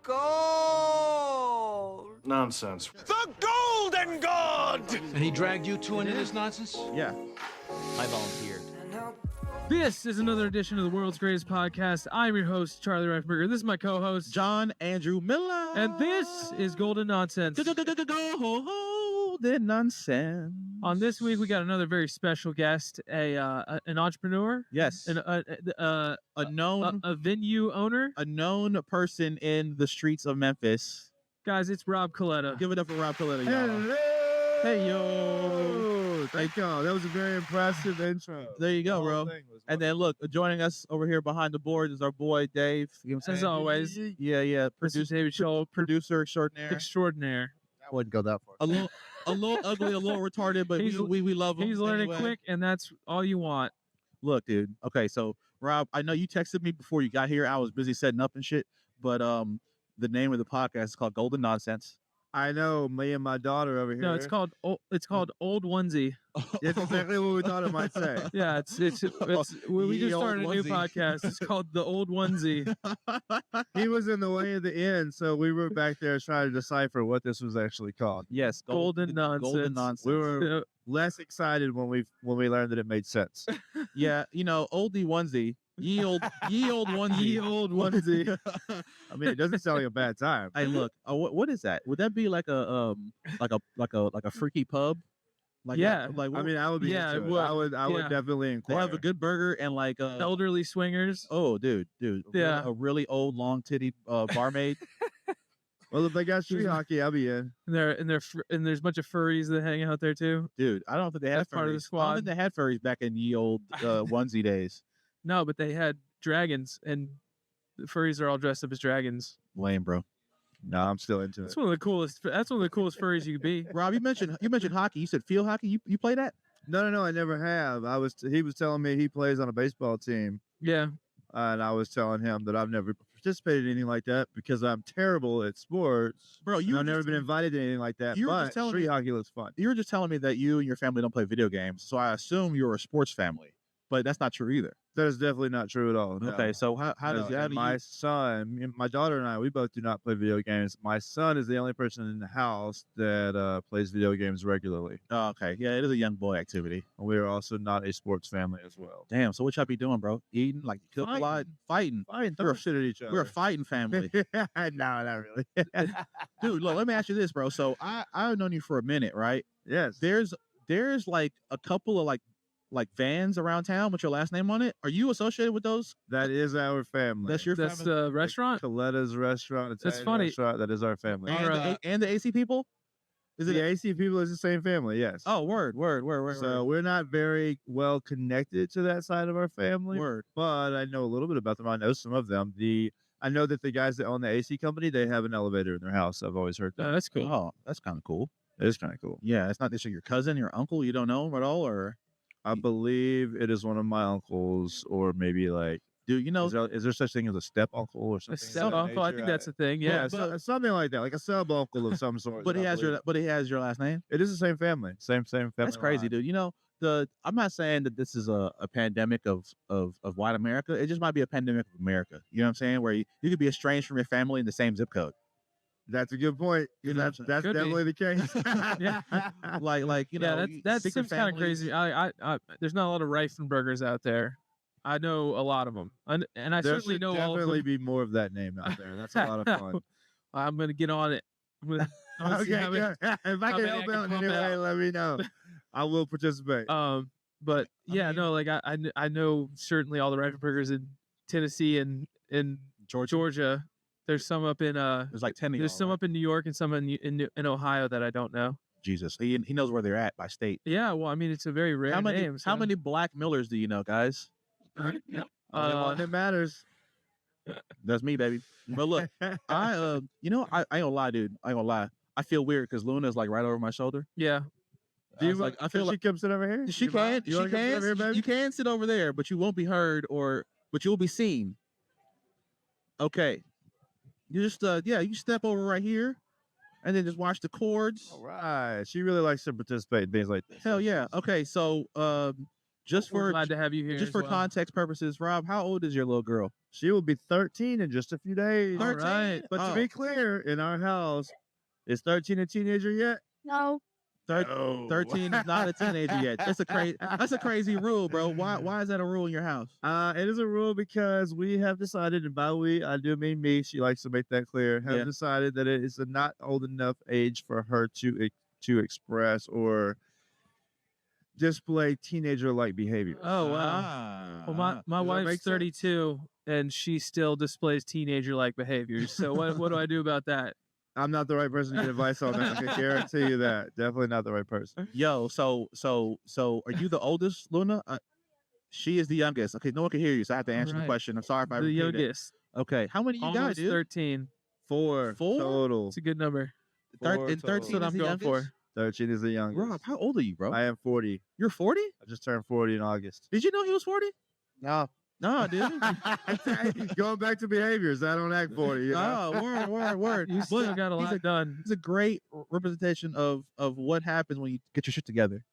gold. Nonsense. The Golden God! And he dragged you two into this nonsense? Yeah. I volunteered. This is another edition of the world's greatest podcast. I'm your host, Charlie Reifenberger. This is my co-host, John Andrew Miller. and this is Golden Nonsense. Golden Nonsense. On this week, we got another very special guest, an entrepreneur, Yes. a known venue owner. a known person in the streets of Memphis. Guys, it's Rob Coletta. Give it up for Rob Coletta, y'all. Hello. Hey, yo. Thank y'all. That was a very impressive intro. There you go, bro. And then look, joining us over here behind the board is our boy Dave. You know what I'm As saying? always, Yeah. this is David Scholl, Producer extraordinaire. extraordinaire. I wouldn't go that far. A little ugly, a little retarded, but we love him. He's learning anyway. quick, and that's all you want. Look, dude. Okay, so Rob, I know you texted me before you got here. I was busy setting up and shit, but the name of the podcast is called Golden Nonsense. I know, me and my daughter over here. No, it's called Old Onesie. It's exactly what we thought it might say. Yeah, it's we just started a new podcast. It's called The Old Onesie. He was in the way of the end, so we were back there trying to decipher what this was actually called. Yes, Golden Nonsense. Golden Nonsense. We were less excited when we learned that it made sense. Yeah, oldie onesie. Ye old onesie. Ye old onesie. I mean, it doesn't sound like a bad time. Hey, look. What is that? Would that be like a freaky pub? Like Yeah. Like I mean, I would be Yeah, into it. well, I would yeah. definitely they inquire. have a good burger and like Elderly swingers. oh, dude. Yeah. A really old long titty barmaid. Well, if they got street hockey, I'll be in. And there's a bunch of furries that hang out there too. Dude, I don't think they had That's furries. part of the I squad. don't think they had furries back in ye old onesie days. No, but they had dragons, and the furries are all dressed up as dragons. Lame, bro. No, I'm still into it. That's one of the coolest. That's one of the coolest furries you could be. Rob, you mentioned hockey. You said field hockey. You play that? No, I never have. He was telling me he plays on a baseball team, Yeah. and I was telling him that I've never participated in anything like that because I'm terrible at sports. Bro, I've never been invited to anything like that. you were But just telling street me- hockey looks fun. You were just telling me that you and your family don't play video games, so I assume you're a sports family. But that's not true either. That is definitely not true at all. No. Okay, so how No, do my you? son, my daughter and I, we both do not play video games. My son is the only person in the house that plays video games regularly. Oh, okay, yeah, it is a young boy activity. And we are also not a sports family as well. Damn. So what y'all be doing, bro? Eating, like cook a lot, fighting. Fine, We're throw shit at each other. We're a fighting family, No, not really. dude. Look, let me ask you this, bro. So I've known you for a minute, right? Yes. There's like a couple of like vans around town with your last name on it. Are you associated with those? That is our family. That's your That's family. the restaurant. Coletta's restaurant. That's Italian funny. Restaurant, that is our family. And the AC people. Is it? The AC people is the same family, yes. Oh, word. So we're not very well connected to that side of our family, word. but I know a little bit about them. I know some of them. I know that the guys that own the AC company, they have an elevator in their house. I've always heard that. That's cool. Oh, that's kind of cool. It is kind of cool. Yeah, it's not this your cousin, your uncle. You don't know him at all, or I believe it is one of my uncles, or maybe like, dude, is there such thing as a step uncle or A something? step uncle. I think that's a thing. Yeah. something like that, like a sub uncle of some sort. But he I has your last name. It is the same family, same family. That's crazy, line. dude. I'm not saying that this is a pandemic of white America. It just might be a pandemic of America. You know what I'm saying? Where you could be estranged from your family in the same zip code. That's a good point. You know, That's Could be. definitely the case. Yeah. like That secret seems kind of families. crazy. I there's not a lot of Reifenbergers out there. I know a lot of them, and I There certainly should know all of definitely them. be more of that name out there. That's a lot of fun. I'm gonna get on it. I'm gonna see how many- good. If I how can many I help can out in pump any way, out. let me know. I will participate. But yeah, mean- no, like I know certainly all the Reifenbergers in Tennessee and in Georgia. There's some up in There's like 10 of there's y'all, some right? up in New York and some in Ohio that I don't know. Jesus, he knows where they're at by state. Yeah, well, I mean it's a very rare How many name. how many Black Millers do you know, guys? Only one that matters. That's me, baby. But look, I ain't gonna lie, dude. I ain't gonna lie. I feel weird because Luna's like right over my shoulder. Yeah. I was like, I feel she like come sit over here. she You mind? can, You wanna come sit over here, baby? you can sit over there, but you won't be heard, but you'll be seen. Okay, you just you step over right here, and then just watch the chords. All right. She really likes to participate in things like this. Hell yeah. Okay, so Just We're for glad to have you here. just as for well. context purposes, Rob, how old is your little girl? She will be 13 in just a few days. All right. But to be clear, in our house, is 13 a teenager yet? No. 13 is not a teenager yet. That's a crazy rule, bro. Why is that a rule in your house? It is a rule because we have decided, and by we, I do mean me. She likes to make that clear. Have decided that it is a not old enough age for her to express or display teenager-like behavior. Oh wow. Well, my Does that make wife's sense? 32 and she still displays teenager-like behaviors. So what do I do about that? I'm not the right person to get advice on that. I can guarantee you that. Definitely not the right person. Yo, so are you the oldest, Luna? She is the youngest. Okay, no one can hear you, so I have to answer the Right. question. I'm sorry if I The repeated it. youngest. Okay, how many you got, Almost dude? 13. Four Total. It's a good number. Four And 13 That's what is I'm the going youngest? for. 13 is the youngest. Rob, how old are you, bro? I am 40. You're 40? I just turned 40 in August. Did you know he was 40? No. No, dude. Going back to behaviors, I don't act 40. You know? Oh, word. You still But got a he's lot done. He's a great representation of what happens when you get your shit together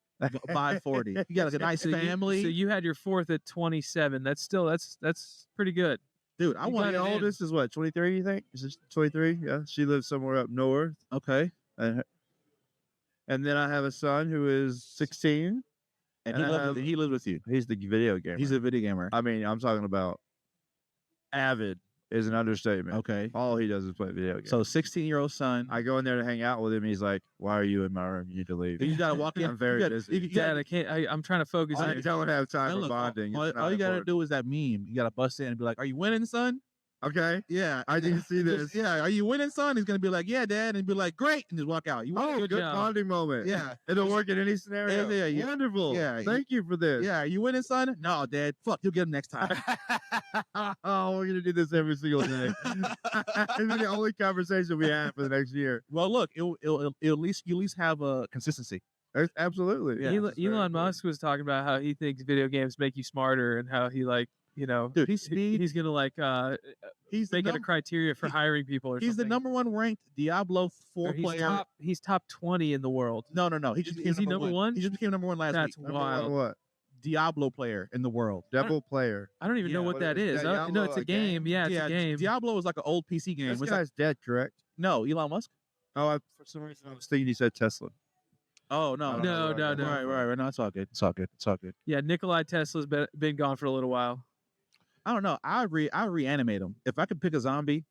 by 40. You got like a nice family. So you had your fourth at 27. That's pretty good. Dude, I you want got The it in. oldest is what, 23, you think? Is it 23? Yeah. She lives somewhere up north. Okay. And then I have a son who is 16. And And he lives with you. He's the video gamer. He's a video gamer. I mean, I'm talking about avid is an understatement. Okay. All he does is play video games. So 16-year-old son. I go in there to hang out with him. He's like, "Why are you in my room? You need to leave." You gotta walk in. I'm very busy. Dad, I can't. I'm trying to focus. I here. don't have time Hey, for look, bonding. all It's you not gotta important. do is that meme. You gotta bust in and be like, "Are you winning, son?" Okay. Yeah, I didn't see Just- this. yeah, are you winning, son? He's gonna be like, "Yeah, Dad," and be like, "Great," and just walk out. You Oh, Good good job. bonding moment. Yeah. It'll work in any scenario. Yeah. Wonderful. Yeah, Thank you for this. Yeah, are you winning, son? No, Dad. Fuck, you'll get him next time. Oh, we're gonna do this every single day. It's the only conversation we have for the next year. Well, look, it'll at least you at least have a consistency. Absolutely. Yeah. Elon Musk was talking about how he thinks video games make you smarter and how he Dude, he's speed. he's gonna He's the make it a num- criteria for hiring people or He's the something. number one ranked Diablo 4 Or player. He's top 20 in the world. No. He just became Is he number one? He just became number one last That's week. Number one wild. what? Diablo player in the world. Devil player. I don't even know Yeah, what what that is is. it? I no, Diablo it's a a game? game. Yeah, it's a game. Diablo is like an old PC game. This It's like- guy's dead, correct? no, Elon Musk. Oh, for some reason I was thinking he said Tesla. Oh no, No. Right. No, it's all good. It's all good. Yeah, Nikolai Tesla's been gone for a little while. I don't know. I reanimate him. If I could pick a zombie,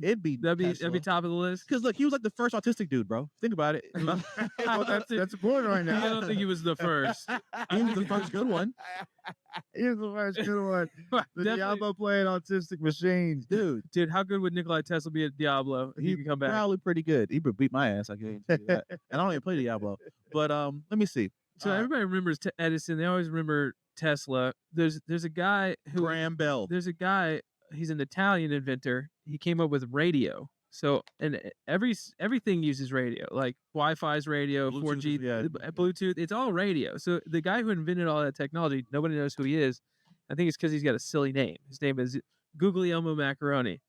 it'd be That'd be top of the list. Because look, he was like the first autistic dude, bro. Think about it. Well, that's important right I now. don't think he was the first. He was the first good one, Here's the first good one. The Definitely- Diablo playing autistic machines. dude. Dude, how good would Nikolai Tesla be at Diablo if he He could come back? probably pretty good. He would beat my ass. I guarantee you that. And I don't even play Diablo. But let me see. So everybody remembers Edison. They always remember Tesla. There's a guy who Graham Bell. there's a guy. He's an Italian inventor. He came up with radio. So and everything uses radio, like Wi-Fi's radio, Bluetooth, 4G, yeah. Bluetooth. It's all radio. So the guy who invented all that technology, nobody knows who he is. I think it's because he's got a silly name. His name is Guglielmo Macaroni.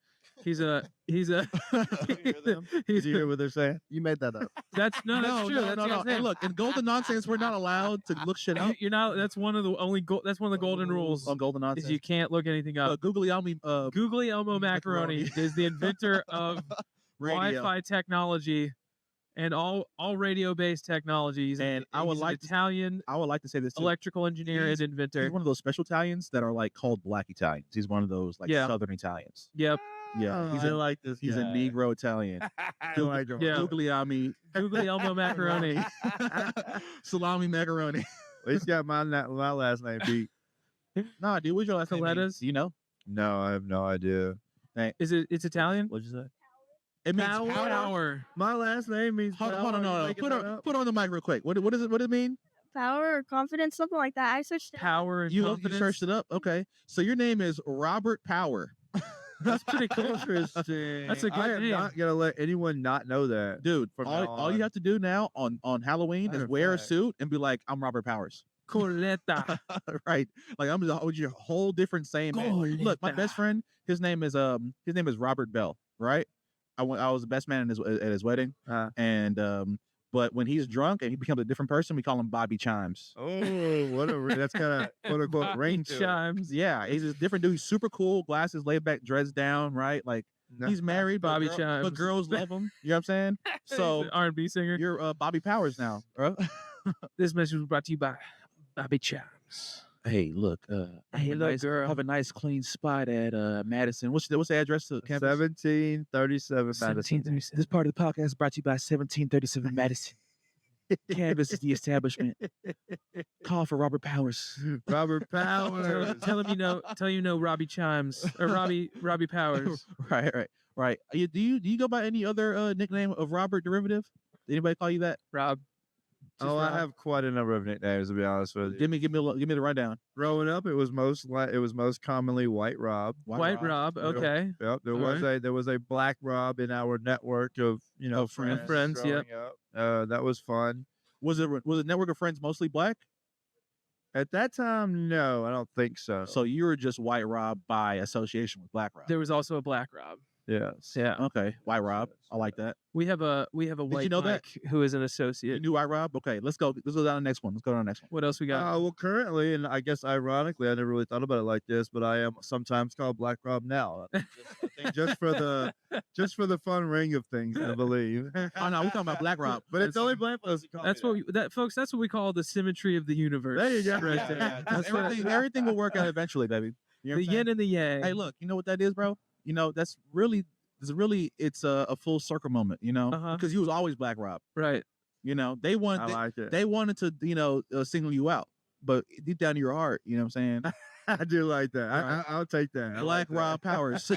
He's a Did you hear what they're saying? You made that up. that's no, that's true. That's the guy's Hey, name. look, in Golden Nonsense, we're not allowed to look shit up You're not. That's one of the only. That's one of the golden rules. on Golden Is Nonsense. you can't look anything up. Guglielmo Guglielmo Macaroni Macaroni. is the inventor of radio. Wi-Fi technology and all radio-based technologies. And I would He's an like to- Italian I would like to say this too. electrical engineer He's- and inventor. He's one of those special Italians that are like called Black Italians. He's one of those like Yeah. Southern Italians. Yep. Yeah, I like this. he's a guy. Negro Italian. I like him. Yeah. Guglielmo Guglielmo Macaroni. salami macaroni. He's got my last name beat. Nah, dude, what's your last name? Coletta's? Do you know? No, I have no idea. Is it? It's Italian. What'd you say? It means Power. My last name means. Hold on, power. You no. making Put that on, up? put on the mic real quick. What is it? What does it mean? Power or confidence, something like that. I searched it. Power and You confidence. searched it up. Okay, so your name is Robert Power, That's pretty cool. Interesting. That's a good I am name. not gonna let anyone not know that. dude. From All, now all you on. have to do now on Halloween Matter is of wear a fact. suit and be like, "I'm Robert Powers." Coletta. Right? Like I'm your whole different same. Man. Look, my best friend, his name is Robert Bell. Right? I was the best man at his wedding, Uh. and But when he's drunk and he becomes a different person, we call him Bobby Chimes. Oh, that's kind of quote unquote ring to it. Chimes. Yeah, he's a different dude. He's super cool, glasses, laid back, dreads down, right? Like he's married, but Bobby but Chimes. girls love him. You know what I'm saying? So R&B singer. you're Bobby Powers now, bro. This message was brought to you by Bobby Chimes. Hey, look, Hey, look, girl. have a nice clean spot at Madison. What's the address to campus? 1737 Madison. This part of the podcast is brought to you by 1737 Madison. Canvas is the establishment. Call for Robert Powers. Robert Powers. Tell him you know Robbie Chimes or Robbie Powers. Right. Do you go by any other nickname of Robert derivative? Anybody call you that? Rob. Oh, I have quite a number of nicknames, to be honest with you. Give me the rundown. Growing up, it was most commonly White Rob. White Rob. Okay. Yep. There was a Black Rob in our network of friends. Yep. That was fun. Was a network of friends mostly black? At that time, no, I don't think so. So you were just White Rob by association with Black Rob. There was also a Black Rob. Yes. Yeah. Okay. White Rob. I like that. We have a white you know that? Mike who is an You associate. knew White Rob? Okay, let's go. Let's go down to the next one. What else we got? Well, currently, and I guess ironically, I never really thought about it like this, but I am sometimes called Black Rob now. I think just for the fun ring of things, I believe. Oh no, we're talking about Black Rob. But it's only black folks who call That's me folks. That's what we call the symmetry of the universe. There you go. Right Yeah, there. yeah. That's what- Everything will work out eventually, baby. You know what the I'm saying? yin and the yang. Hey, look, you know what that is, bro? You know, it's a full circle moment, you know? Uh-huh. Because he was always Black Rob. Right. You know, I like it. they wanted to, single you out. But deep down in your heart, you know what I'm saying? I do like that. Right. I'll take that. I Black like that. Rob Powers.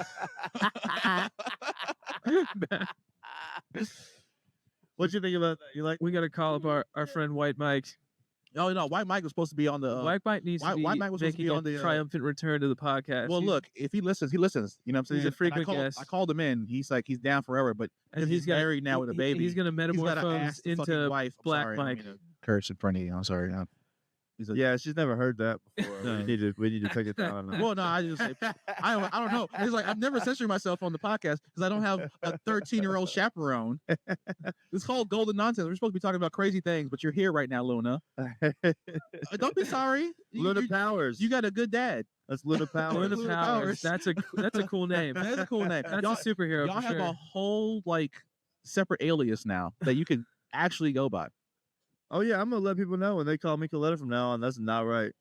What you think about that? You like? We got to call up our friend White Mike. Oh no, White Mike was supposed to be on the. White Mike needs to be White Mike was supposed to making be a on the triumphant return to the podcast. Well, look, if he listens, he listens. You know what I'm saying? He's a frequent And guest. I called him in. He's like, he's down forever, but and he's got- married now with a baby. He's going to He's got to metamorphose ask the fucking into wife. I'm Black sorry, I don't Mike. mean to curse in front of you. I'm sorry. Yeah, she's never heard that before. No. We need to take it down. Well, no, I just I don't know. It's like I've never censored myself on the podcast because I don't have a 13-year-old chaperone. It's called Golden Nonsense. We're supposed to be talking about crazy things, but you're here right now, Luna. Don't be sorry. Luna Powers. You got a good dad. That's Luna Powers. Luna Luna Powers. Powers. That's a cool name. That's a cool name. That's y'all, a superhero y'all for have sure. a whole like separate alias now that you can actually go by. Oh yeah, I'm gonna let people know when they call me Coletta from now on. That's not right.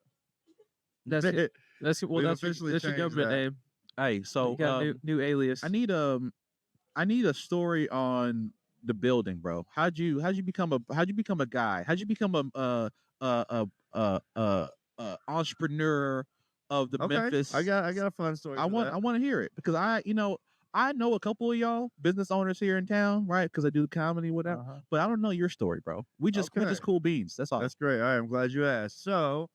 That's We've that's your officially your changed government that. name. Hey, so You got a new alias. I need a story on the building, bro. How'd you become a guy? How'd you become a entrepreneur of the Okay, Memphis? I got a fun story. I for want that. to hear it because I know a couple of y'all business owners here in town, right? Because I do comedy, whatever. Uh-huh. But I don't know your story, bro. We just Okay. cool beans. That's all. That's great. All right, I'm glad you asked. So,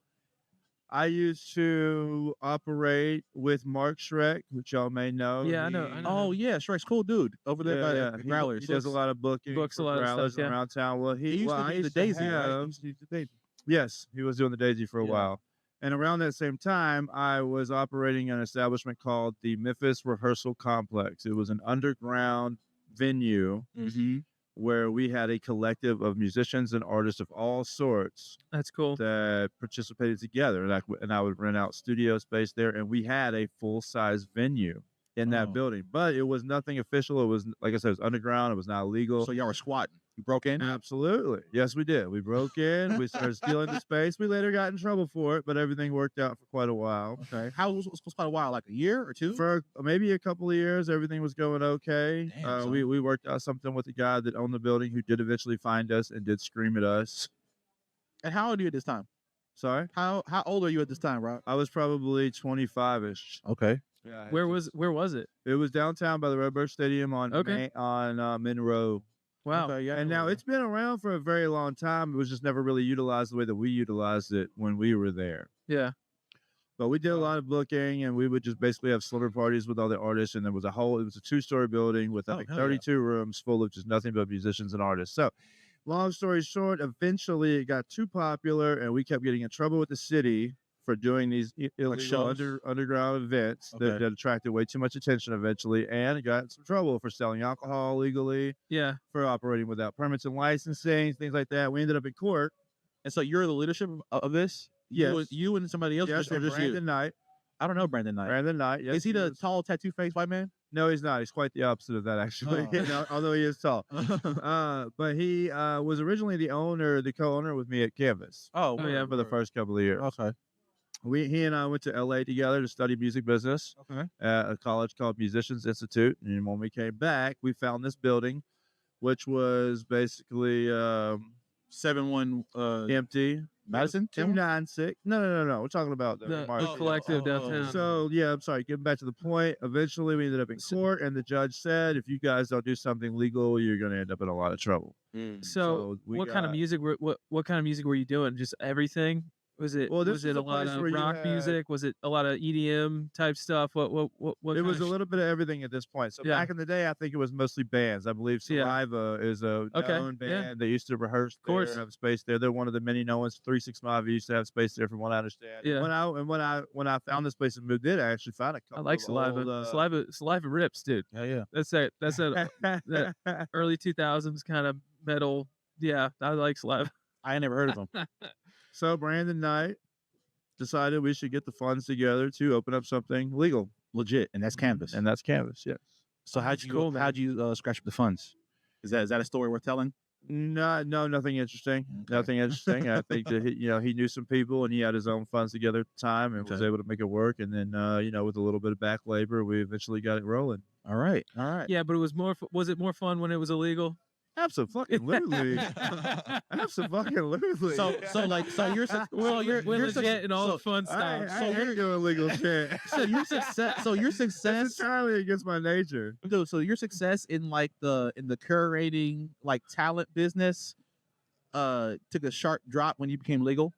I used to operate with Mark Schreck, which y'all may know. Yeah, I know. Oh yeah, Shrek's cool dude over there by the He, Growlers. he does a lot of booking. Books a for lot of Growlers stuff, yeah. around town. Well, He used I to do the used Daisy, right? have- He used to do the Daisy. Yes, he was doing the Daisy for a Yeah. while. And around that same time, I was operating an establishment called the Memphis Rehearsal Complex. It was an underground venue Mm-hmm. where we had a collective of musicians and artists of all sorts That's cool. that participated together. And I would rent out studio space there, and we had a full-size venue in that Oh. building. But it was nothing official. It was, like I said, it was underground. It was not legal. So y'all were squatting. You broke in. Absolutely. Yes, we did. We broke in. We started stealing the space. We later got in trouble for it, but everything worked out for quite a while. Okay. How was quite a while? Like a year or two? For maybe a couple of years, everything was going okay. Damn, son. We worked out something with the guy that owned the building who did eventually find us and did scream at us. And how old are you at this time? Sorry? How old are you at this time, Rob? I was probably 25-ish. Okay. Yeah. Where was it? It was downtown by the Redbird Stadium on Okay. Monroe. Wow. Okay, yeah. And now it's been around for a very long time. It was just never really utilized the way that we utilized it when we were there. Yeah. But we did a lot of booking, and we would just basically have slumber parties with all the artists. And it was a 2-story building with, I think, hell yeah. 32 rooms full of just nothing but musicians and artists. So, long story short, eventually it got too popular, and we kept getting in trouble with the city for doing these illegal shows? underground events that attracted way too much attention eventually, and got in some trouble for selling alcohol illegally, Yeah. for operating without permits and licensing, things like that. We ended up in court. And so you're the leadership of this? Yes. You and somebody else? Yes, or and just you? Brandon Knight. I don't know Brandon Knight. Brandon Knight, yes. Is he the tall, tattoo-faced white man? No, he's not. He's quite the opposite of that, actually. Oh. No, although he is tall. But he was originally the co-owner with me at CANVAS. Oh, yeah. For the first couple of years. Okay. He and I went to LA together to study music business Okay. at a college called Musicians Institute. And when we came back, we found this building, which was basically 7-1 empty. Madison? 296. No. We're talking about The Marshall. collective downtown. So yeah, I'm sorry. Getting back to the point. Eventually, we ended up in court, and the judge said, if you guys don't do something legal, you're going to end up in a lot of trouble. So what kind of music? What kind of music were you doing? Just everything? Was it? Well, this was it was a a lot place of where you rock had- music? Was it a lot of EDM type stuff? What? It was a little bit of everything at this point. So Yeah. back in the day, I think it was mostly bands. I believe Yeah. Saliva is a Okay, known yeah. band. They used to rehearse there, course. and have space there. They're one of the many known ones. 365 used to have space there, from what I understand. Yeah. When I found this place and moved in, I actually found a couple. I like of Saliva. old, Saliva rips, dude. Yeah. That's that early 2000s kind of metal. Yeah, I like Saliva. I ain't never heard of him. So Brandon Knight decided we should get the funds together to open up something legal, Legit, and that's Canvas. and that's CANVAS. Yes. So how'd That's you cool, man. how'd you scratch up the funds? Is that a story worth telling? No, nothing interesting. Okay. Nothing interesting. I think that he knew some people, and he had his own funds together at the time, and was Okay. able to make it work. And then with a little bit of back labor, we eventually got it rolling. All right. Yeah, but it was more. Was it more fun when it was illegal? Absolutely. Absolutely. So you're We're you're legit and all the fun I, stuff. I hate doing legal shit. your That's success entirely against my nature. dude, so your success in the curating talent business took a sharp drop when you became legal.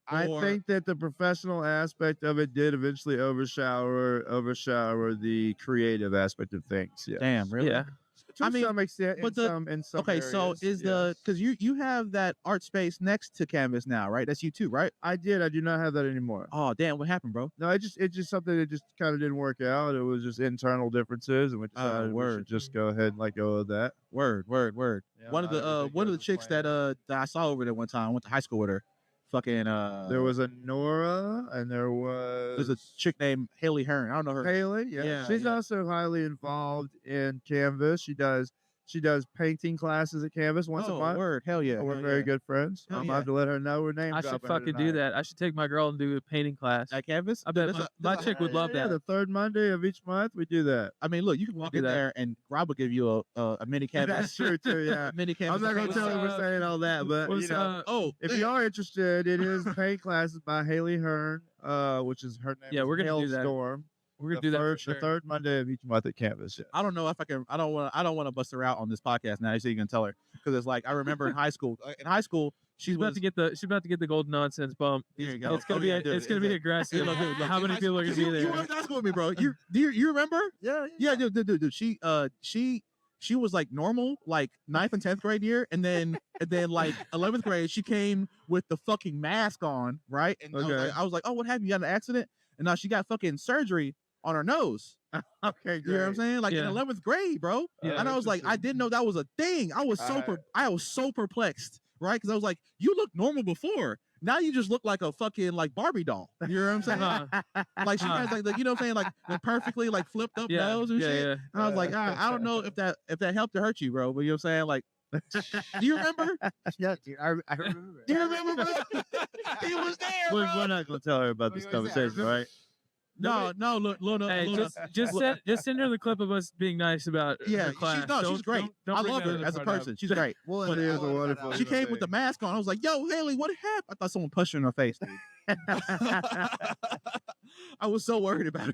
I Or- think that the professional aspect of it did eventually overshadow the creative aspect of things. Yeah. Damn, really? Yeah. To I mean, some extent, but in some Okay, so areas, is yes. because you have that art space next to Canvas now, right? That's you too, right? I did. I do not have that anymore. Oh, damn, what happened, bro? No, it's just something that just kind of didn't work out. It was just internal differences, and we decided we word. should just go ahead and let go of that. Word. Yeah, One of not the everything one of goes the as chicks planned. that I saw over there one time, I went to high school with her. Fucking There was a Nora, and there was there's a chick named Haley Hearn. I don't know her. Haley. Yeah, Yeah, she's yeah. also highly involved in Canvas. She does painting classes at Canvas once a Oh, month. word, hell yeah. We're hell very yeah. good friends. Hell I yeah. have to let her know we're named. I should fucking do that. I should take my girl and do a painting class. At Canvas? I bet That's a- my that's a- chick would love Yeah, that. the third Monday of each month, we do that. I mean, look, you can walk do in that. there and Rob will give you a mini canvas. That's true too. Yeah. A mini canvas. I'm not gonna What's tell her we're up? saying all that, but What's up? Oh, if you are interested, it is paint classes by Haley Hearn, which is her name. Yeah, is we're gonna do that. Hailstorm. We're gonna do that for sure. The third Monday of each month at Canvas. Yeah. I don't know if I can. I don't want to bust her out on this podcast now. So you can tell her because it's like I remember in high school. In high school, She's about to get the golden nonsense bump. There you go. It's gonna Oh, be yeah, dude. it's gonna be aggressive. Look, dude, How many people are gonna be You there? went to high school with me, bro. You remember? Yeah, dude. She was like normal, like 9th and 10th grade year, and then like 11th grade, she came with the fucking mask on, right? And Okay. I was like, oh, what happened? You got in an accident? And now she got fucking surgery on her nose. Okay, You know what I'm saying? Like Yeah. in 11th grade, bro. Yeah. And I was like, I didn't know that was a thing. I was so perplexed, right? Because I was like, you looked normal before. Now you just look like a fucking like Barbie doll. You know what I'm saying? Like she has like you know what I'm saying? Like the perfectly like flipped up Yeah, nose and yeah, shit. yeah. And I was like, I don't know if that helped or hurt you, bro. But you know what I'm saying? Like, do you remember? Yeah, dude, I remember. Do you remember, bro? He was there, bro. We're not gonna tell her about this conversation, right? No, look, Luna. Hey, Luna. just send her the clip of us being nice about Yeah, her class. she's great. Don't I bring love that her other as a part up. person. She's great. Well, it is a wonderful. She came with the mask on. I was like, yo, Haley, what happened? I thought someone punched her in her face, dude. I was so worried about her.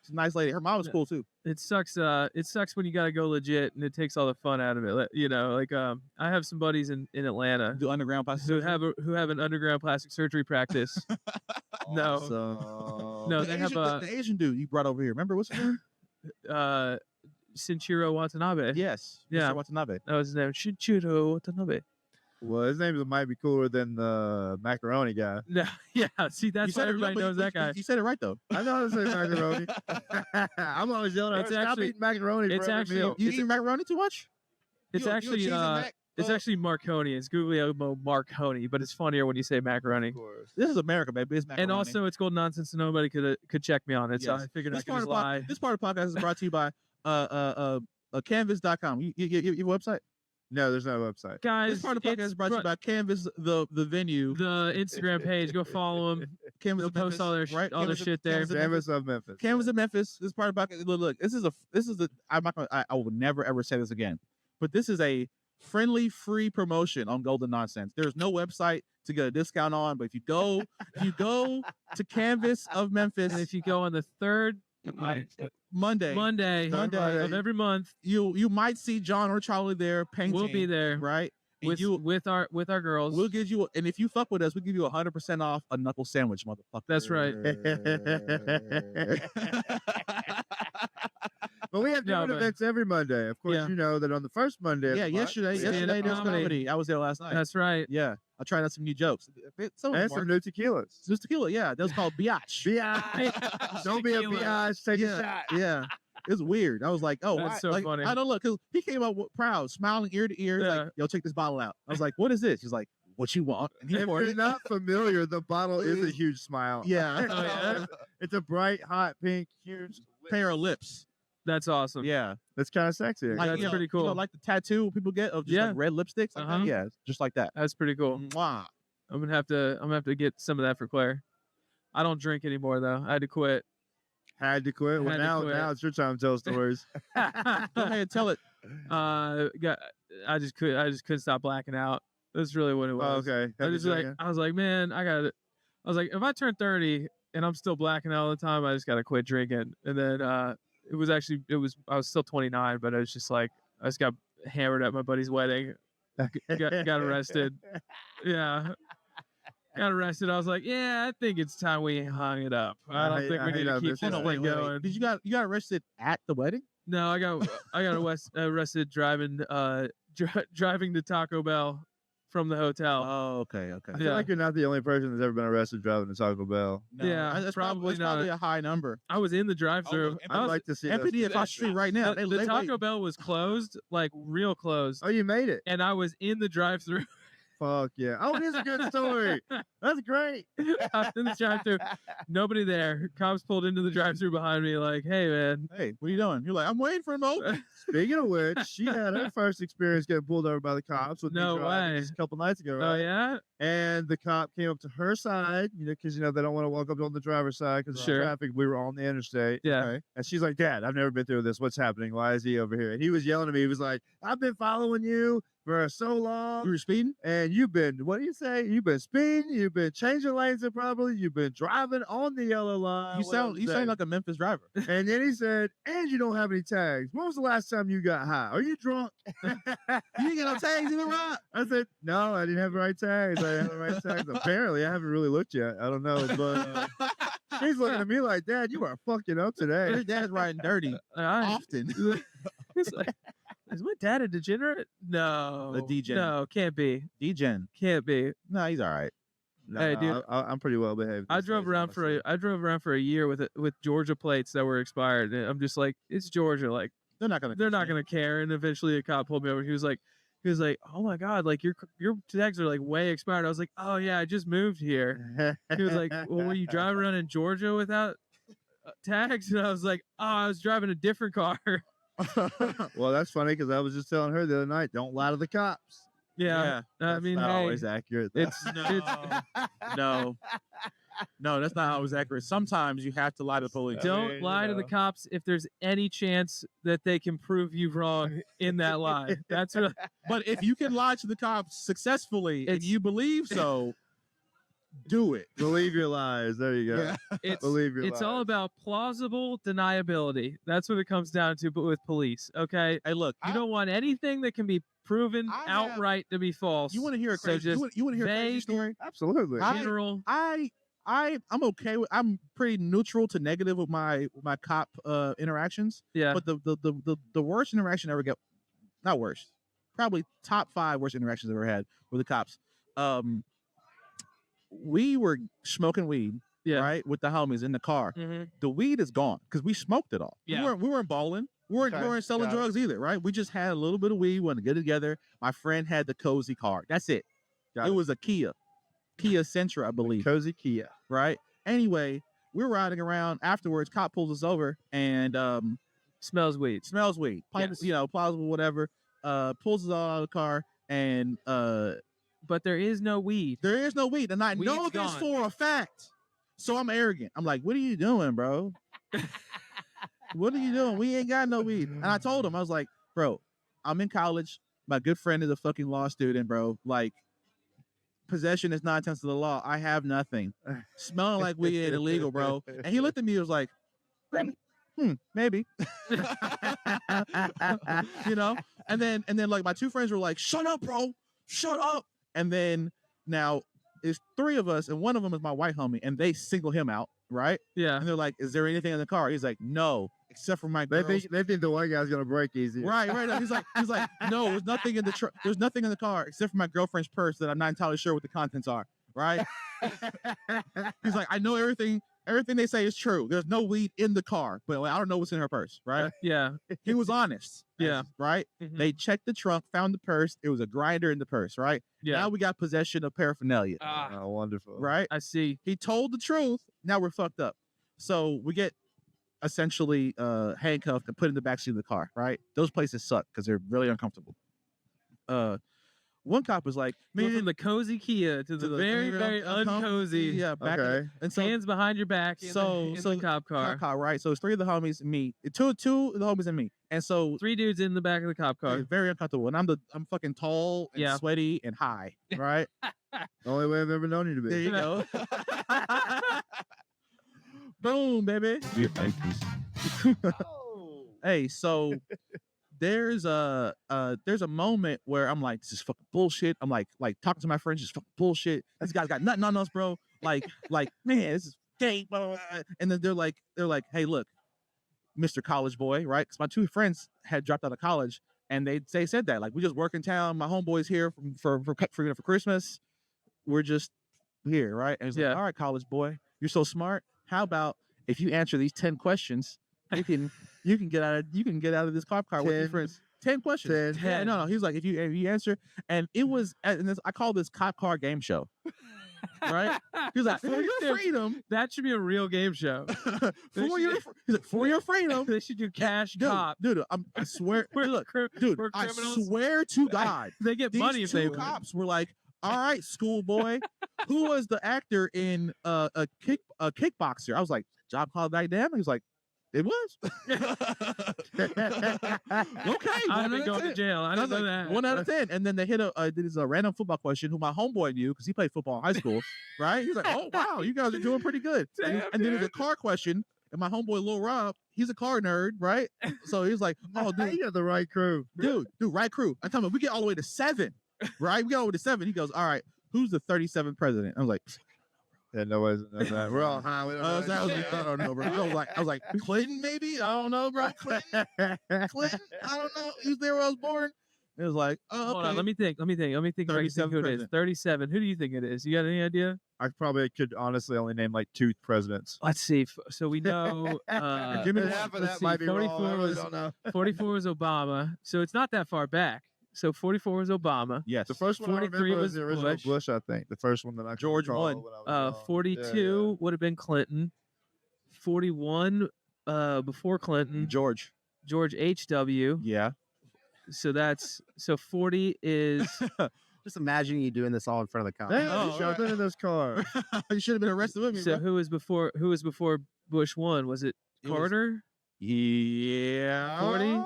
She's a nice lady. Her mom was cool too. It sucks. It sucks when you gotta go legit and it takes all the fun out of it. You know, like I have some buddies in Atlanta Do underground plastic who have an underground plastic surgery practice. No, So, no, the they Asian, have the Asian dude you brought over here. Remember what's his name? Shinichiro Watanabe. Yes. Yeah. Mr. Watanabe. That was his name. Shinichiro Watanabe. Well, his name might be cooler than the macaroni guy. No, yeah. See, that's why everybody knows that guy. You said it right though. I know how to say macaroni. I'm always yelling at her, It's stop actually- eating macaroni. it's for every actually- meal. You eat macaroni too much? It's You a actually cheese and mac? it's actually Marconi. It's Guglielmo Marconi, but it's funnier when you say macaroni. Of course. This is America, baby. It's macaroni. And also, it's golden nonsense, and nobody could check me on it. So Yes. I figured I this could part just of the lie. this part of the podcast is brought to you by CANVAS.com. Your website? No, there's no website. Guys, This part of the podcast it's is brought to you by Canvas, the venue. the Instagram page. Go follow them. Canvas They'll of post all their Memphis, right? all their Canvas of- shit there. Canvas of Canvas of Memphis. Canvas of Memphis. This part about look. This is the. I'm not gonna. I will never ever say this again. But this is a friendly, free promotion on Golden Nonsense. There's no website to get a discount on, but if you go to Canvas of Memphis, And if you go on the third Monday, Monday Monday. of every month, you might see John or Charlie there painting. we'll be there right. And with our girls. we'll give you, and if you fuck with us, we'll give you 100% off a knuckle sandwich, motherfucker. That's right. But we have No, different but- events every Monday. Of course, Yeah. you know that on the first Monday. of Yeah, the month, yesterday we have stand-up there's comedy. comedy. I was there last night. That's right. Yeah, I tried out some new jokes. Some of and them some worked. new tequilas. Just tequila, yeah. That was called biatch. Biatch. Don't be a Tequila. biatch. Take a Yeah, shot. yeah. It's weird. I was like, oh, That's why? so Like, funny. I don't look because he came up proud, smiling ear to ear. Yeah. Like, yo, check this bottle out. I was like, what is this? He's like, what you want? And he If poured you're it. not familiar, the bottle is a huge smile. Yeah, Oh, yeah? It's a bright, hot, pink, huge. pair of lips. That's awesome. Yeah, That's kind of sexy. like, That's you know, pretty you know, cool. like the tattoo people get of just Yeah. like red lipsticks. Like that? Uh-huh. Yeah, just like that. That's pretty cool. Mwah. I'm gonna have to get some of that for Claire. I don't drink anymore though. I had to quit. Had to quit. Well, Had to now, quit. now it's your time to tell stories. Go ahead and tell it. I just couldn't stop blacking out. That's really what it Oh, was. okay. I was like, man, I was like, if I turn 30 and I'm still blacking out all the time, I just gotta quit drinking. And then I was still 29, but I was just like, I just got hammered at my buddy's wedding. Got arrested. Yeah. Got arrested. I was like, yeah, I think it's time we hung it up. I don't think we need to keep this Hold on, thing going. Did you got arrested at the wedding? No, I got arrested driving to Taco Bell from the hotel. Oh, okay. I feel Yeah. like you're not the only person that's ever been arrested driving to Taco Bell. Yeah, that's probably that's probably not. a high number. I was in the drive-through. Oh, I I'd was- like to see those. MPD across the street right now. the They Taco wait. Bell was closed, like real closed, Oh, you made it. and I was in the drive-through. Fuck yeah. Oh, it is a good story. That's great. I was in the drive-through. Nobody there. Cops pulled into the drive-through behind me, like, "Hey, man." Hey, what are you doing? You're like, I'm waiting for him to open. Speaking of which, she had her first experience getting pulled over by the cops with me No driving way. just a couple nights ago, Oh right? yeah. And the cop came up to her side, because they don't want to walk up on the driver's side because Sure. of traffic. We were on the interstate. Yeah. Okay. And she's like, Dad, I've never been through this. What's happening? Why is he over here? And he was yelling at me. He was like, I've been following you for so long. You were speeding? And you've been, what do you say? You've been speeding. You've been changing lanes improperly. You've been driving on the yellow line. You sound like a Memphis driver. And then he said, and you don't have any tags. When was the last time you got high? Are you drunk? You ain't got no tags even, Rob. I said, no, I didn't have the right tags. I didn't have the right tags. Apparently, I haven't really looked yet. I don't know. But he's looking at me like, Dad, you are fucking up today. His dad's riding dirty I- often. It's like, is my dad a degenerate? No. A degen. No, can't be. Degen. Can't be. No, he's all right. No, Hey, dude. I'm pretty well behaved. I these drove days, around honestly. I drove around for a year with Georgia plates that were expired. And I'm just like, it's Georgia. Like, They're not gonna. they're not gonna care. And eventually a cop pulled me over. He was like, oh my God, like your tags are like way expired. I was like, oh yeah, I just moved here. He was like, well, were you driving around in Georgia without tags? And I was like, oh, I was driving a different car. Well, that's funny because I was just telling her the other night, don't lie to the cops. Yeah. I That's mean, not hey, always accurate. it's no, no, that's not always accurate. Sometimes you have to lie to the police. don't mean, lie to the cops if there's any chance that they can prove you wrong in that lie. That's what But if you can lie to the cops successfully and It's- you believe so, do it. Believe your lies. There you go. Yeah. it's Believe your it's all lies. about plausible deniability. That's what it comes down to, but with police. Okay. Hey, look, You don't want anything that can be proven I have- outright to be false. You want to hear a So crazy? just You want to hear a crazy vague- story? Absolutely. general. I'm okay with. I'm pretty neutral to negative with my cop interactions. Yeah. But the worst interaction I ever get, not worst, probably top 5 worst interactions I've ever had with the cops. We were smoking weed, right, with the homies in the car. The weed is gone because we smoked it all. Yeah. We weren't balling. We weren't selling drugs either, right? We just had a little bit of weed. We wanted to get it together. My friend had the cozy car. That's it. It was a Kia Sentra, I believe. Cozy Kia. Right? Anyway, we're riding around. Afterwards, cop pulls us over and smells weed. Yes. You know, plausible, whatever. Pulls us all out of the car and but there is no weed. There is no weed, and I know Weed's this gone. for a fact. So I'm arrogant. I'm like, "What are you doing, bro? What are you doing? We ain't got no weed." And I told him, I was like, "Bro, I'm in college. My good friend is a fucking law student, bro. Like, possession is 9/10 of the law. I have nothing. Smelling like weed ain't illegal, bro." And he looked at me. He was like, maybe. You know. And then like my 2 friends were like, "Shut up, bro. Shut up." And then now it's 3 of us, and one of them is my white homie, and they single him out, right? Yeah. And they're like, "Is there anything in the car?" He's like, "No, except for my girls." They think the white guy's gonna break easy. Right. He's like, "No, there's nothing in the there's nothing in the car except for my girlfriend's purse that I'm not entirely sure what the contents are." Right? He's like, "I know everything they say is true. There's no weed in the car, but I don't know what's in her purse." Right? Yeah. He was honest. Yeah. Right? They checked the trunk, found the purse. It was a grinder in the purse, right? Yeah. Now we got possession of paraphernalia. Oh, wonderful. Right? I see. He told the truth. Now we're fucked up. So we get essentially handcuffed and put in the backseat of the car, right? Those places suck because they're really uncomfortable. One cop was like, Went "Man, from the cozy Kia to the very, very uncozy. yeah, back Okay. and so Hands behind your back. In the cop car. cop car, right? So it's 3 of the homies and me, two of the homies and me, and so 3 dudes in the back of the cop car. it's very uncomfortable. And I'm fucking tall and Yeah. sweaty and high, right? Only way I've ever known you to be. There you go. Boom, baby. Hey, so there's a moment where I'm like, "This is fucking bullshit." I'm like talking to my friends, "This is fucking bullshit. These guys got nothing on us, bro. Like, man, this is gay." Blah, blah, blah. And then they're like, "Hey, look, Mr. College Boy," right? Because my 2 friends had dropped out of college, and they said that, like, "We just work in town. My homeboy's here for Christmas. We're just here, right?" And he's like, Yeah. "All right, college boy, you're so smart. How about if you answer these 10 questions, you can get out of this cop car with your 10. friends." 10 questions. 10. Yeah, no. He's like, if you answer, and it was, I call this cop car game show, right? He was like, "For your Dude, freedom, That should be a real game show. for your freedom." They should do cash Dude, cop. I swear, We're, look, dude, dude, I swear to God, they get these money if they 2 win. cops were like, "All right, schoolboy, who was the actor in a kickboxer?" I was like, "Job Called Van Damme." He was like, "It was." Okay, I've been going to jail. I didn't know like, that. 1 out of 10. And then they hit this a random football question who my homeboy knew because he played football in high school, right? He's like, "Oh wow, you guys are doing pretty good." And then there's a car question, and my homeboy Lil Rob, he's a car nerd, right? So he's like, "Oh, dude, You got the right crew. dude, right crew." I tell him, we get all the way to 7, right? We get all the way to 7. He goes, "All right, who's the 37th president?" I was like, Yeah, nobody's knows that. We're all high. We don't know. I don't know, bro. I was like, Clinton, maybe? I don't know, bro. Clinton? I don't know. He was there when I was born. It was like, oh, okay. Hold on, let me think. Let me think if I can think 37 who it is. president. 37. Who do you think it is? You got any idea? I probably could honestly only name like 2 presidents. Let's see. So we know. Give me let's half of see, that might be wrong. I 44 really was don't know. 44 was Obama. So it's not that far back. So 44 was Obama. Yes. The first one I 43 remember was was the original Bush. Bush, I think. The first one that I could George recall won. when I was young. 42 would have been Clinton. 41 before Clinton. George. George H.W. Yeah. So 40 is Just imagining you doing this all in front of the cops. Damn, Oh, you should have been in this car. You should have been arrested with me, so bro. who was before Bush won? Was it It was- Carter? Yeah. 40?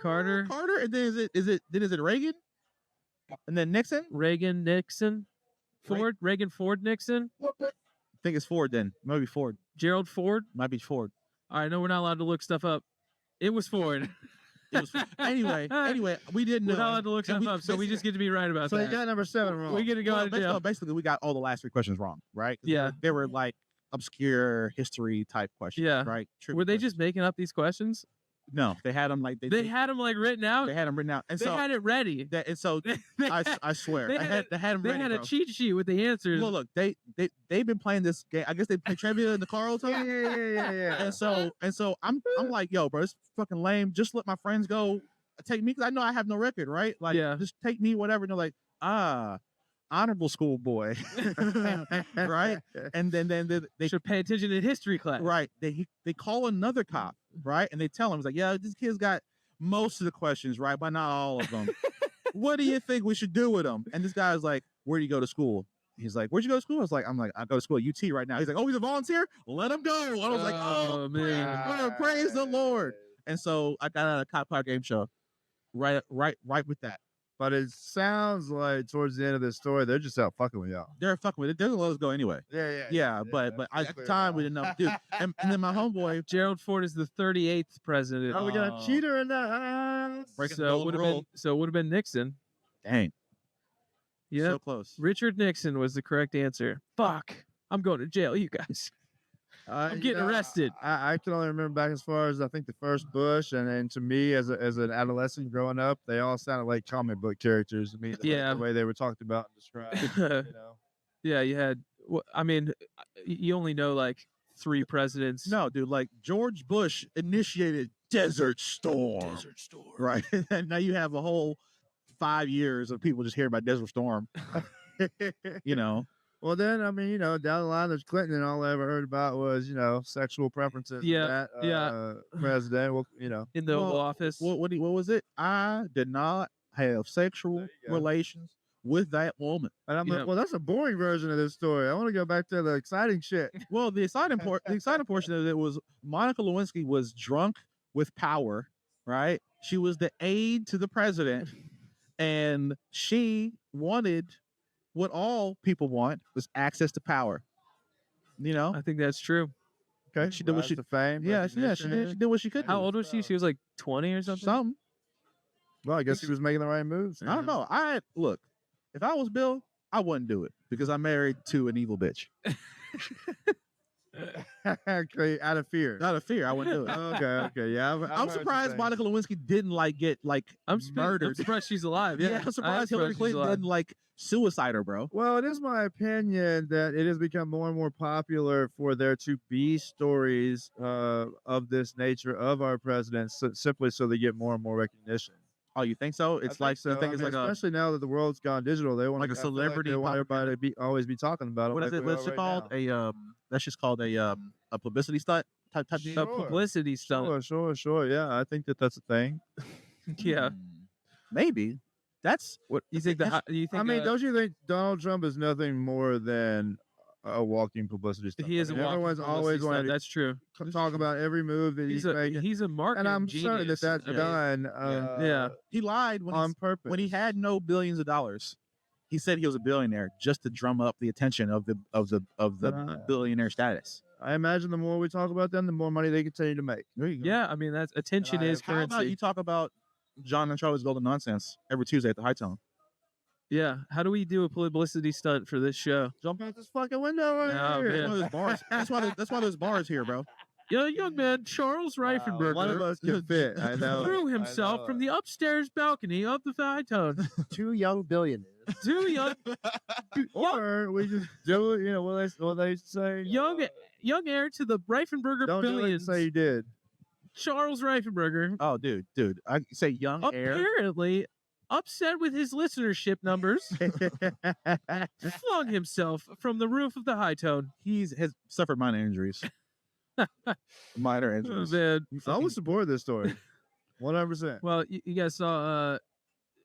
Carter? Carter, and then is it Reagan? And then Nixon? Reagan, Nixon, Right. Ford, Reagan, Ford, Nixon, I think it's Ford then. Maybe Ford. Gerald Ford. Might be Ford. All right, no, we're not allowed to look stuff up. It was Ford. It was anyway, we didn't know. We're not allowed to look And stuff up, so we just get to be right about So you that. got number 7 wrong. We get to go out of jail. Basically, we got all the last 3 questions wrong, right? 'Cause Yeah. They were like obscure history type questions. Yeah. Right. Trivia Were they questions. just making up these questions? No, they had them like They had them like written out. they had them written out, and They so had it ready. that and so They had- I swear they they had had them They ready, had a bro. cheat sheet with the answers. Look, they've been playing this game. I guess they play trivia in the car all the time. Yeah. And so I'm like, yo, bro, it's fucking lame. Just let my friends go take me because I know I have no record, right? Like, Yeah. just take me, whatever. And they're like, honorable school boy, right? And then they should pay attention in history class. right they call another cop, right? And they tell him, it's like, yeah, this kid's got most of the questions right, but not all of them. What do you think we should do with him? And this guy's like, where do you go to school? He's like, where'd you go to school? I go to school at UT right now. He's like, oh, he's a volunteer? Let him go. And I was like, oh man, praise the Lord. And so I got out of a cop car game show right with that. But it sounds like towards the end of this story, they're just out fucking with y'all. They're fucking with it. They're gonna let us go anyway. Yeah, but at the time we didn't know, dude. And then my homeboy, Gerald Ford is the 38th president. Oh, we got a cheater in the house. breaking the So it golden would have rule. been Nixon. Dang, Yeah, so close. Richard Nixon was the correct answer. Fuck, I'm going to jail, you guys. I'm getting arrested. I can only remember back as far as I think the first Bush, and then to me as an adolescent growing up, they all sounded like comic book characters to me. Yeah. The way they were talked about and described. You know? Yeah, you had. I mean, you only know like 3 presidents. No, dude, like George Bush initiated Desert Storm. Right. And now you have a whole 5 years of people just hearing about Desert Storm. You know. Well, then, I mean, down the line, there's Clinton, and all I ever heard about was, sexual preferences. of Yeah, that, president. Well, in the Oval Well, Office. What was it? I did not have sexual There you go. relations with that woman. and I'm Yeah. like, well, that's a boring version of this story. I want to go back to the exciting shit. Well, the exciting portion of it was Monica Lewinsky was drunk with power, right? She was the aide to the president, and she wanted what all people want, was access to power. You know? I think that's true. Okay. She did what Rise she to fame. Yeah, she recognition. did what she could How do. old was she? She was like 20 or something. Something. Well, I guess he was making the right moves. I don't know. Look, if I was Bill, I wouldn't do it because I'm married to an evil bitch. Okay, out of fear. Out of fear, I wouldn't do it. Okay, yeah. I'm surprised Monica Lewinsky didn't get I'm murdered. surprised she's alive. Yeah, I'm surprised Hillary she's Clinton alive. didn't suicide her, bro. Well, it is my opinion that it has become more and more popular for there to be stories of this nature of our presidents, simply so they get more and more recognition. Oh, you think so? It's like so. the thing is like a especially now that the world's gone digital, they want like a celebrity they want everybody to always be talking about it. what is like it? we What's are it right called? now. That's just called a publicity stunt type A deal. Sure. publicity stunt. Sure. Yeah, I think that's a thing. Yeah. Maybe that's What you think? You think? I mean, don't you think Donald Trump is nothing more than a walking publicity stunt? he is I a mean, walking everyone's publicity always stunt. wanted to That's true. talk about every move that he's making. He's a marketing And I'm genius. certain that that's I mean, done Yeah. he lied on purpose. when he had no billions of dollars. He said he was a billionaire just to drum up the attention of the billionaire status. I imagine the more we talk about them, the more money they continue to make. There you go. Yeah, I mean that's attention And I- is How about currency. you talk about John and Charlie's Golden Nonsense every Tuesday at the High Tone? Yeah. How do we do a publicity stunt for this show? Jump out this fucking window right Oh, here. man. That's why there's bars. That's why there's bars here, bro. Young man Charles Reifenberger One of us can fit. I know. threw himself from the upstairs balcony of the High Tone. 2 young billionaires. 2 young, Or we just do it. What they say. young heir to the Reifenberger Don't do it and billions. say you did. Charles Reifenberger Oh, dude, I say young heir. apparently upset with his listenership numbers, flung himself from the roof of the High Tone. Has suffered minor injuries. Minor Oh, injuries. man. I would support this story. 100%. Well, you guys saw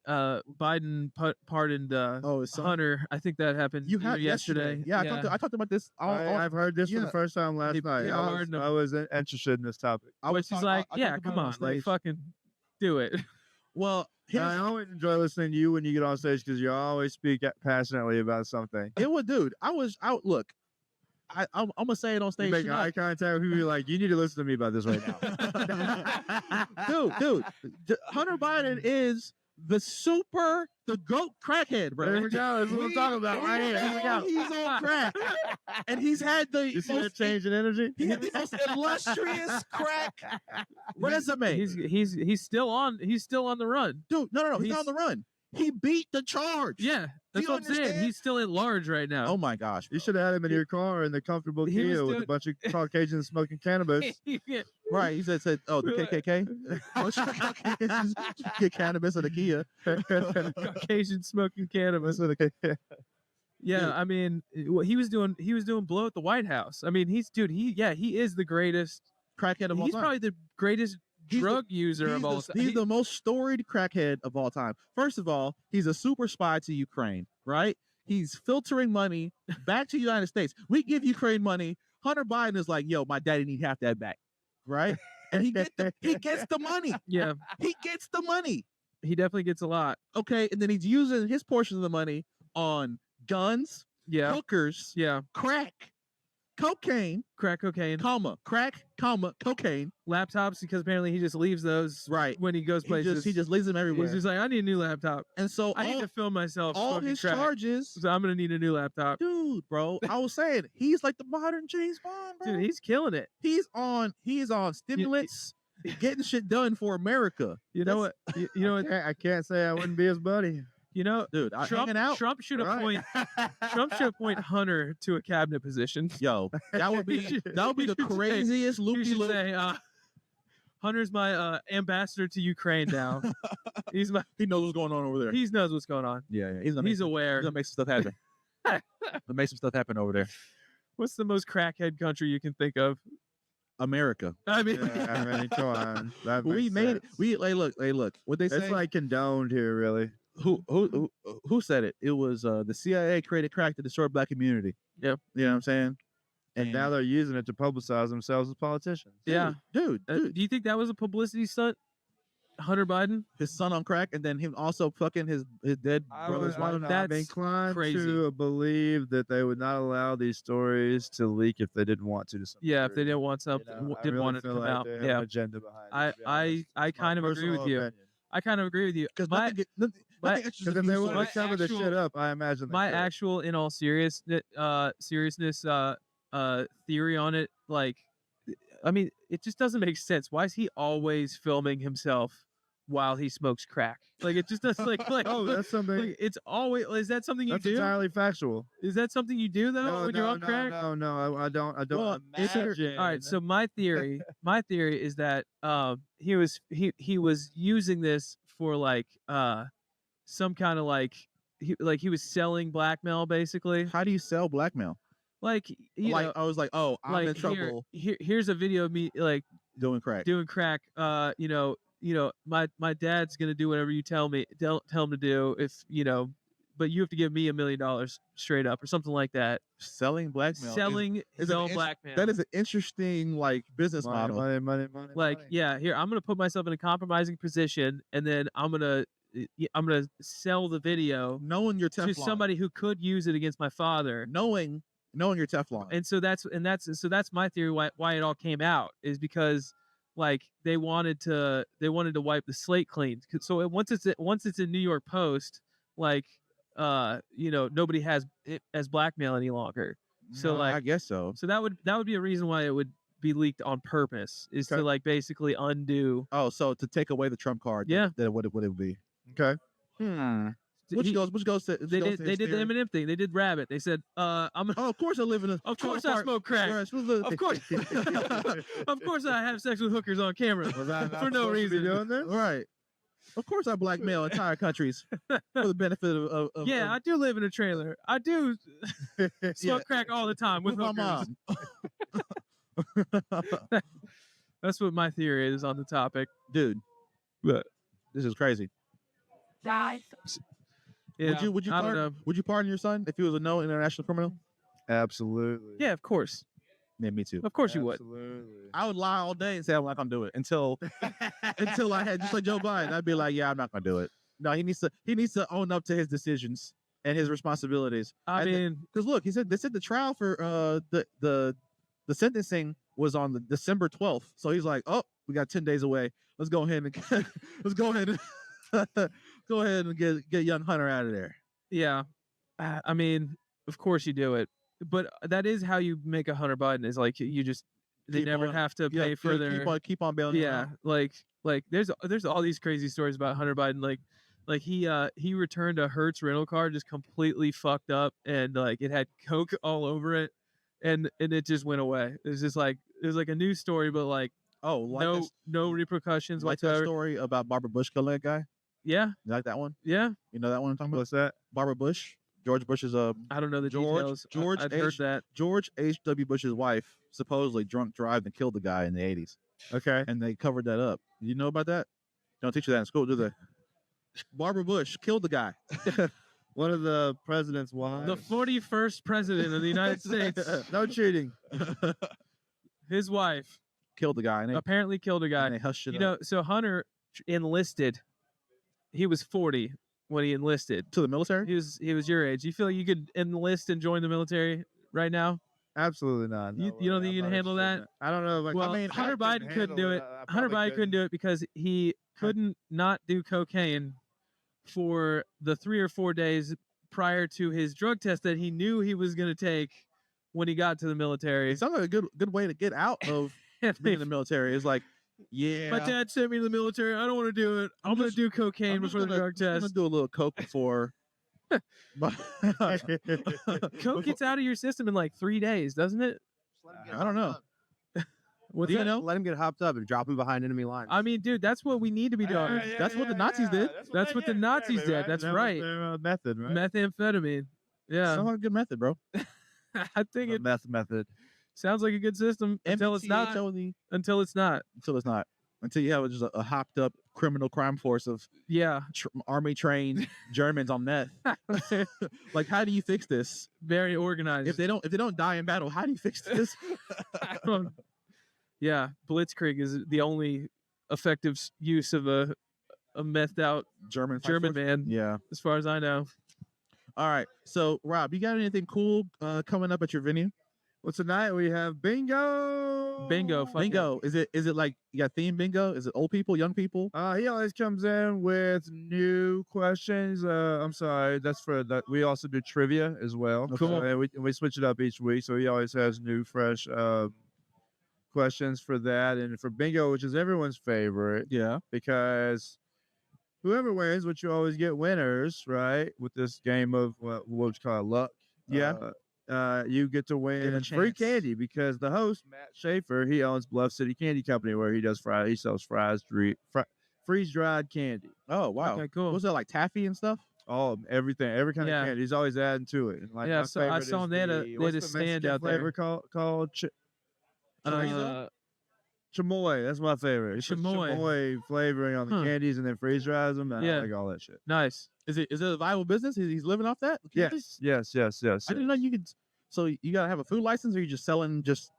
Biden pardoned Oh, it's Hunter. I think that happened You had yesterday. Yeah, I talked about this. I've heard this for the first time last He night. pardoned him. I was interested in this topic. Which is like, yeah, come on, like fucking do it. Well, I always enjoy listening to you when you get on stage because you always speak passionately about something. it was, dude. I was out. Look, I'm gonna say it on You stage. make tonight. eye contact with people. You're like, you need to listen to me about this right now. dude, Hunter Biden is the GOAT crackhead, bro. There we go. That's what I'm talking about right here. Here we go. He's on crack, and he's had the You see that change in energy? he had the most illustrious crack resume. He's still on the run. Dude, no, he's he's- not on the run. He beat the charge. Yeah, that's you what I'm saying. understand? He's still at large right now. Oh my gosh. You should have had him in your car in the comfortable He was Kia with doing- a bunch of Caucasians smoking cannabis. Yeah. Right. He said, oh, the KKK. Get cannabis at the Kia. Caucasian smoking cannabis. Yeah, I mean, what he was doing blow at the White House. I mean, he is the greatest Crackhead of all He's time. probably the greatest He's the- drug user of all time. He's the most storied crackhead of all time. First of all, he's a super spy to Ukraine, right? He's filtering money back to the United States. We give Ukraine money. Hunter Biden is like, yo, my daddy need half that back, right? And he gets the money. Yeah, He gets the money. he definitely gets a lot. Okay, and then he's using his portion of the money on guns, Yeah, hookers, yeah. crack, cocaine, Crack cocaine, crack, cocaine. laptops, because apparently he just leaves those Right. when he goes places. He just leaves them everywhere. He's just like, I need a new laptop. And so I need to film myself. all smoking his crack, charges, so I'm gonna need a new laptop. dude, bro. I was saying he's like the modern James Bond, bro. Dude, he's killing it. He's on stimulants, getting shit done for America. You know what? You know what? I can't say I wouldn't be his buddy. You know, Dude, Trump, hanging out. Trump should Right. appoint Hunter to a cabinet position. Yo, that would be He the should say- craziest You loopy should loop. say, Hunter's my ambassador to Ukraine now. He knows what's going on over there. He knows what's going on. Yeah. He's He's he's aware. gonna make some stuff happen. Gonna make some stuff happen over there. What's the most crackhead country you can think of? America. I mean, Yeah, I mean, come on. That We makes made it. sense. Hey, look. What they say? It's like condoned here, really. Who said it? It was the CIA created crack to destroy black community. Yep. You know what I'm saying? And now they're using it to publicize themselves as politicians. yeah. dude, Do you think that was a publicity stunt? Hunter Biden? his son on crack, and then him also fucking his dead brother's wife. I'm That's inclined crazy. to believe that they would not allow these stories to leak if they didn't want to. Some Yeah, if they degree. didn't want You something, know, I didn't really want it to feel come like out. they have Yeah. an agenda behind it, I to be honest. I kind of My agree with personal you. opinion. I kind of agree with you. Because My, nothing my- interests Because if me they so would my have covered the actual- shit up, I imagine they my could. actual, in all seriousness, theory on it, like, I mean, it just doesn't make sense. Why is he always filming himself while he smokes crack? Like, it just doesn't like. Oh, that's something. like, it's always. Is that something you That's do? entirely factual. Is that something you do though No, when you're no, on crack? no, I don't. I don't Well, imagine. all right. So my theory is that he was using this for like some kind of like he was selling blackmail basically. How do you sell blackmail? Like you Like know, I was like, oh, I'm in like trouble here's a video of me like doing crack. doing crack. My dad's gonna do whatever you tell him to do if but you have to give me $1 million straight up or something like that. Selling blackmail. Selling is his an own int- blackmail. That is an interesting like business model. Money. Like, yeah, here I'm gonna put myself in a compromising position, and then I'm gonna sell the video Knowing your to Teflon. somebody who could use it against my father. knowing your Teflon. And so that's my theory why it all came out is because like they wanted to wipe the slate clean. So once it's in New York Post, like nobody has it as blackmail any longer. So No, like I guess so. so that would be a reason why it would be leaked on purpose is to Okay. like basically undo. Oh, so to take away the Trump card. Yeah. That what it would be. Okay. Which He- goes to they goes did to they his did the theory. Eminem thing. They did Rabbit. They said I'm gonna, Oh, of course I live in a. of course trailer I park smoke crack. where it's supposed to- Of course, of course I have sex with hookers on camera Was I not for no supposed to be reason. doing this? Right. Of course I blackmail entire countries for the benefit of Yeah, I do live in a trailer. I do smoke Yeah. crack all the time with with my hookers. mom. That's what my theory is on the topic. Dude, But this is crazy. yeah, Would you I don't know. pardon your son if he was a known international criminal? Absolutely. Yeah, of course, Yeah, me too. of course you would. Absolutely. I would lie all day and say I'm not gonna do it until I had just like Joe Biden. I'd be like, yeah, I'm not gonna do it. No, he needs to own up to his decisions and his responsibilities. I And mean, because look, they said the trial for the sentencing was on the December 12th. So he's like, oh, we got 10 days away. Let's go ahead and Go ahead and get young Hunter out of there. Yeah. I mean, of course you do it, but that is how you make a Hunter Biden. Is like you just they Keep never on- have to pay for their keep on bailing. yeah. Like there's all these crazy stories about Hunter Biden. Like he returned a Hertz rental car just completely fucked up, and like it had coke all over it, and it just went away. It was like a news story, but like no repercussions Like that whatsoever. story about Barbara Bush killing that guy. Yeah, You like that one? yeah. You know that one I'm talking about? What's that? Barbara Bush. George Bush's I don't know the details. I'd heard that. George H.W. Bush's wife supposedly drunk drive and killed the guy in the 80s, Okay. and they covered that up. You know about that? Don't teach you that in school, do they? Barbara Bush killed the guy. One of the president's wives. The 41st president of the United States, No cheating. his wife Killed the guy, and apparently killed a and guy. they hushed it You up. know, so Hunter enlisted. He was 40 when he enlisted. To the military? He was your age. You feel like you could enlist and join the military right now? Absolutely not. You No don't way. think you I'm can not handle interested in that? I don't know. If Well, Hunter Biden couldn't do it. Hunter Biden couldn't do it because he couldn't not do cocaine for the 3 or 4 days prior to his drug test that he knew he was going to take when he got to the military. It sounds like a good way to get out of being in the military. It's like, yeah, My dad sent me to the military. I don't want to do it. I'm going to do cocaine I'm just before the gonna- drug I'm gonna test. do a little coke before. Coke gets out of your system in like 3 days, doesn't it? I don't know. What's Do you that? know? Let him get hopped up and drop him behind enemy lines. I mean, dude, that's what we need to be doing. That's what the Nazis did. That's what the Nazis did. That's That was right. their, method, right? Methamphetamine. Yeah. Sounds like a good method, bro. I think The it meth method. sounds like a good system until it's not. MTHOD. Until it's not. Until it's not. Until you have just a hopped up criminal crime force of Yeah. army trained Germans on meth. Like, how do you fix this? Very organized. If they don't die in battle, how do you fix this? Yeah. Blitzkrieg is the only effective use of a methed out German German man, Yeah. as far as I know. All right. So, Rob, you got anything cool coming up at your venue? Well, tonight we have bingo. Bingo. Fuck yeah. Bingo. Is it like you got theme bingo? Is it old people, young people? He always comes in with new questions. I'm sorry, that's for that. We also do trivia as well. Cool. And we switch it up each week, so he always has new, fresh questions for that, and for bingo, which is everyone's favorite, Yeah. because whoever wins, which you always get winners, right? With this game of what you call luck. Yeah. You get to win a free chance. candy because the host, Matt Schaefer, he owns Bluff City Candy Company, where he does he sells freeze dried candy. Oh wow. Okay, cool. Was that like taffy and stuff? All everything, every kind Yeah. of candy. He's always adding to it. And like Yeah, my so I favorite saw is they had a- the- they what's had a the stand Mexican out there. flavor called chamoy. That's my favorite. He puts Chamoy. chamoy flavoring on the Huh. candies and then freeze dries them. Yeah. I like all that shit. Nice. Is it a viable business? He's living off that? Yes. I didn't know you could. So you gotta have a food license, or you just selling just?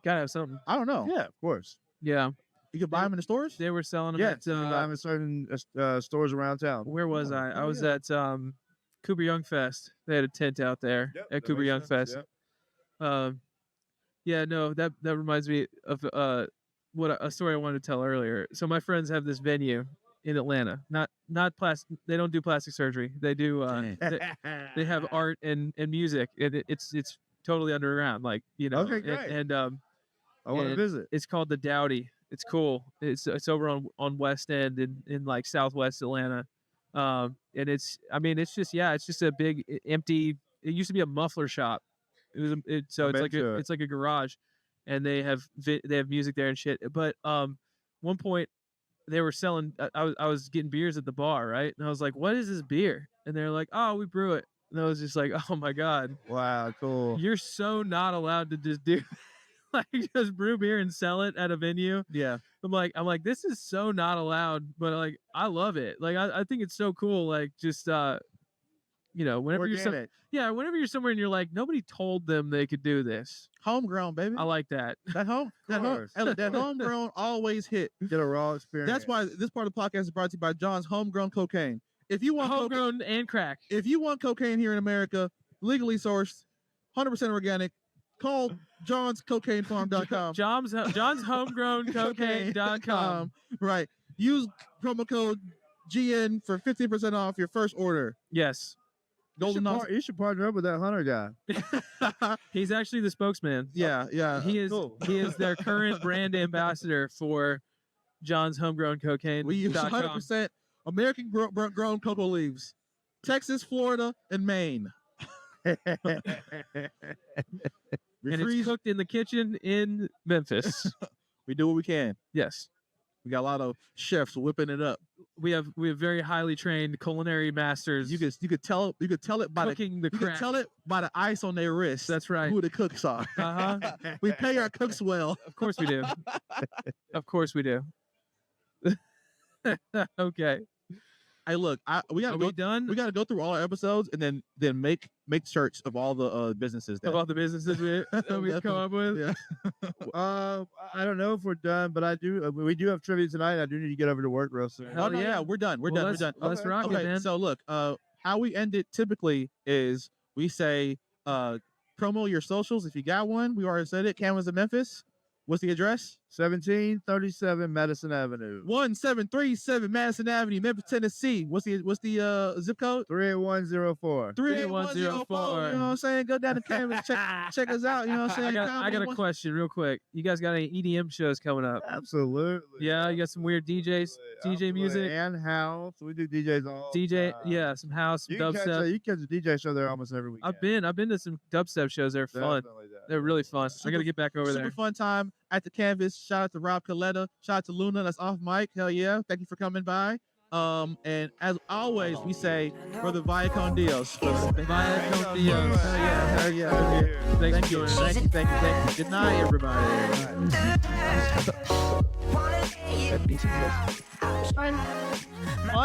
Gotta have something. I don't know. Yeah, of course. Yeah. You could buy them in the stores. They were selling them Yes, at you can buy them in certain stores around town. where was Oh, I? I oh, was yeah. at Cooper Young Fest. They had a tent out there Yep, at that Cooper makes Young sense, Fest. yep. Yeah, no, that reminds me of a story I wanted to tell earlier. So my friends have this venue in Atlanta. Not plastic. They don't do plastic surgery. They do. They have art and music. It's totally underground. Like Okay, great. And I want to and visit. it's called the Dowdy. It's cool. It's over on West End in like Southwest Atlanta. And it's just a big empty. It used to be a muffler shop. So it's like a garage, and they have music there and shit. But one point they were selling. I was getting beers at the bar, right? And I was like, "What is this beer?" And they're like, "Oh, we brew it." And I was just like, "Oh my god, Wow, cool. you're so not allowed to just do." Like just brew beer and sell it at a venue. Yeah. I'm like, this is so not allowed, but like, I love it. Like, I think it's so cool. Like, just, whenever Organic. whenever you're somewhere and you're like, nobody told them they could do this. Homegrown, baby. I like that. that course. homegrown always hit. Get a raw experience. That's why this part of the podcast is brought to you by John's Homegrown Cocaine. If you want Homegrown and crack. if you want cocaine here in America, legally sourced, 100% organic, call johnscocainefarm.com. John's homegrown cocaine.com. Right. Use promo code GN for 15% off your first order. Yes. Golden Nonsense. You should partner up with that Hunter guy. He's actually the spokesman. Yeah, yeah. He is Cool. he is their current brand ambassador for John's Homegrown Cocaine. We use 100% American grown cocoa leaves. Texas, Florida, and Maine. And it's cooked in the kitchen in Memphis. We do what we can. Yes. We got a lot of chefs whipping it up. We have very highly trained culinary masters. You could tell it by cooking the you crap. could tell it by the ice on their wrist. That's right. Who the cooks are. Uh-huh. We pay our cooks well. Of course we do. Of course we do. Okay. Hey, look, we Are gotta we go. done? We gotta go through all our episodes and then make shirts of all the businesses. Of all the businesses we've come up with? Yeah. I don't know if we're done, but we do have trivia tonight. I do need to get over to work real soon. Hell Oh, yeah. we're done. We're Well, done. We're done. Let's rock it, man. So look, how we end it typically is we say promo your socials if you got one. We already said it. CANVAS of Memphis. What's the address? 1737 Madison Avenue. 1737 Madison Avenue, Memphis, Tennessee. What's the zip code? 38104. 38104. You know what I'm saying? Go down to CANVAS, check us out. You know what I'm saying? I got a question real quick. You guys got any EDM shows coming up? Absolutely. Yeah, you got some weird DJ music. And house. We do DJs all the DJ, time. yeah, some house, some You can dubstep. catch a DJ show there almost every week. I've been to some dubstep shows. They're fun. They're really fun. I got to get back over Super there. fun time at the CANVAS. Shout out to Rob Coletta. Shout out to Luna. That's off mic. Hell yeah. Thank you for coming by. And as always, we say, Brother Vaya con Dios. Vaya con Dios. Hell yeah. Thank you. Thank you. Good night, everybody. Fine.